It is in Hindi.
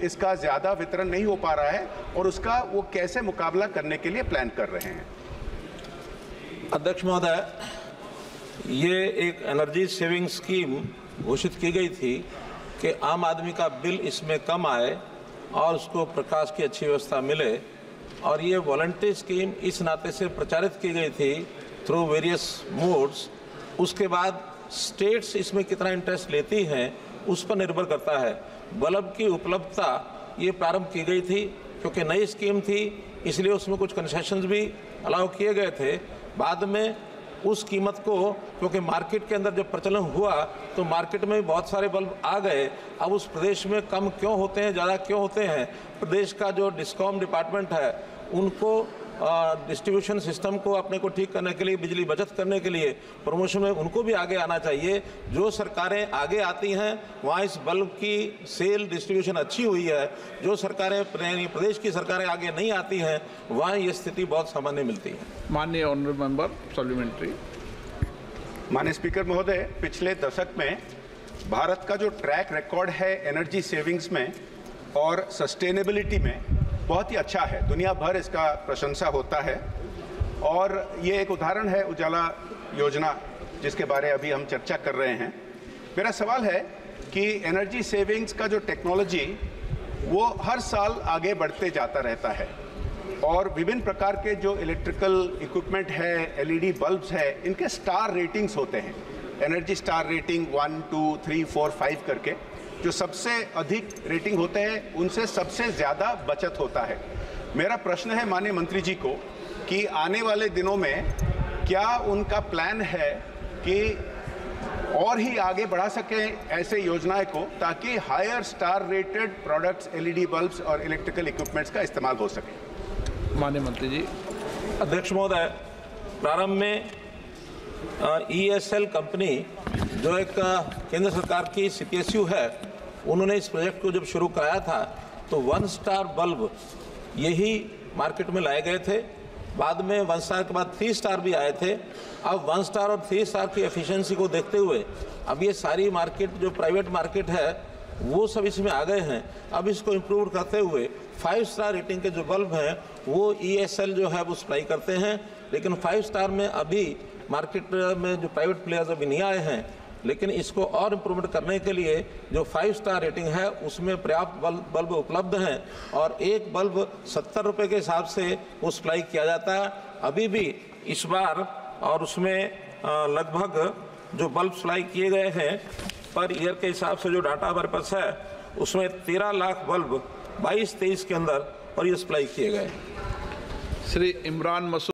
इसका ज़्यादा वितरण नहीं हो पा रहा है और उसका वो कैसे मुकाबला करने के लिए प्लान कर रहे हैं? अध्यक्ष महोदय, ये एक एनर्जी सेविंग स्कीम घोषित की गई थी कि आम आदमी का बिल इसमें कम आए और उसको प्रकाश की अच्छी व्यवस्था मिले, और ये वॉलंटरी स्कीम इस नाते से प्रचारित की गई थी थ्रू वेरियस मोड्स। उसके बाद स्टेट्स इसमें कितना इंटरेस्ट लेती हैं उस पर निर्भर करता है। बल्ब की उपलब्धता ये प्रारंभ की गई थी क्योंकि नई स्कीम थी, इसलिए उसमें कुछ कंसेशंस भी अलाउ किए गए थे। बाद में उस कीमत को, क्योंकि मार्केट के अंदर जब प्रचलन हुआ तो मार्केट में बहुत सारे बल्ब आ गए। अब उस प्रदेश में कम क्यों होते हैं, ज़्यादा क्यों होते हैं, प्रदेश का जो डिस्कॉम डिपार्टमेंट है उनको डिस्ट्रीब्यूशन सिस्टम को अपने को ठीक करने के लिए, बिजली बचत करने के लिए प्रमोशन में उनको भी आगे आना चाहिए। जो सरकारें आगे आती हैं वहाँ इस बल्ब की सेल डिस्ट्रीब्यूशन अच्छी हुई है। जो सरकारें, प्रदेश की सरकारें आगे नहीं आती हैं वहाँ ये स्थिति बहुत सामान्य मिलती है। माननीय ऑनरेबल मेंबर सप्लीमेंट्री। माननीय स्पीकर महोदय, पिछले दशक में भारत का जो ट्रैक रिकॉर्ड है एनर्जी सेविंग्स में और सस्टेनेबिलिटी में बहुत ही अच्छा है। दुनिया भर इसका प्रशंसा होता है और ये एक उदाहरण है उजाला योजना जिसके बारे अभी हम चर्चा कर रहे हैं। मेरा सवाल है कि एनर्जी सेविंग्स का जो टेक्नोलॉजी वो हर साल आगे बढ़ते जाता रहता है और विभिन्न प्रकार के जो इलेक्ट्रिकल इक्विपमेंट है, एलईडी बल्ब्स है, इनके स्टार रेटिंग्स होते हैं। एनर्जी स्टार रेटिंग 1, 2, 3, 4, 5 करके जो सबसे अधिक रेटिंग होते हैं उनसे सबसे ज़्यादा बचत होता है। मेरा प्रश्न है माननीय मंत्री जी को कि आने वाले दिनों में क्या उनका प्लान है कि और ही आगे बढ़ा सकें ऐसे योजनाएं को, ताकि higher star rated products, LED bulbs और इलेक्ट्रिकल इक्विपमेंट्स का इस्तेमाल हो सके? माननीय मंत्री जी। अध्यक्ष महोदय, प्रारंभ में ESL कंपनी जो एक केंद्र सरकार की CPSU है, उन्होंने इस प्रोजेक्ट को जब शुरू कराया था तो 1 स्टार बल्ब यही मार्केट में लाए गए थे। बाद में 1 स्टार के बाद 3 स्टार भी आए थे। अब 1 स्टार और 3 स्टार की एफिशिएंसी को देखते हुए अब ये सारी मार्केट जो प्राइवेट मार्केट है वो सब इसमें आ गए हैं। अब इसको इम्प्रूव करते हुए 5 स्टार रेटिंग के जो बल्ब हैं वो ESL जो है वो सप्लाई करते हैं। लेकिन 5 स्टार में अभी मार्केट में जो प्राइवेट प्लेयर्स अभी नहीं आए हैं, लेकिन इसको और इम्प्रूवमेंट करने के लिए जो 5 स्टार रेटिंग है उसमें पर्याप्त बल्ब उपलब्ध हैं और एक बल्ब 70 रुपये के हिसाब से वो सप्लाई किया जाता है अभी भी इस बार। और उसमें लगभग जो बल्ब सप्लाई किए गए हैं पर ईयर के हिसाब से जो डाटा हमारे पास है उसमें 13 लाख बल्ब 22-23 के अंदर और ये सप्लाई किए गए। श्री इमरान मसूद।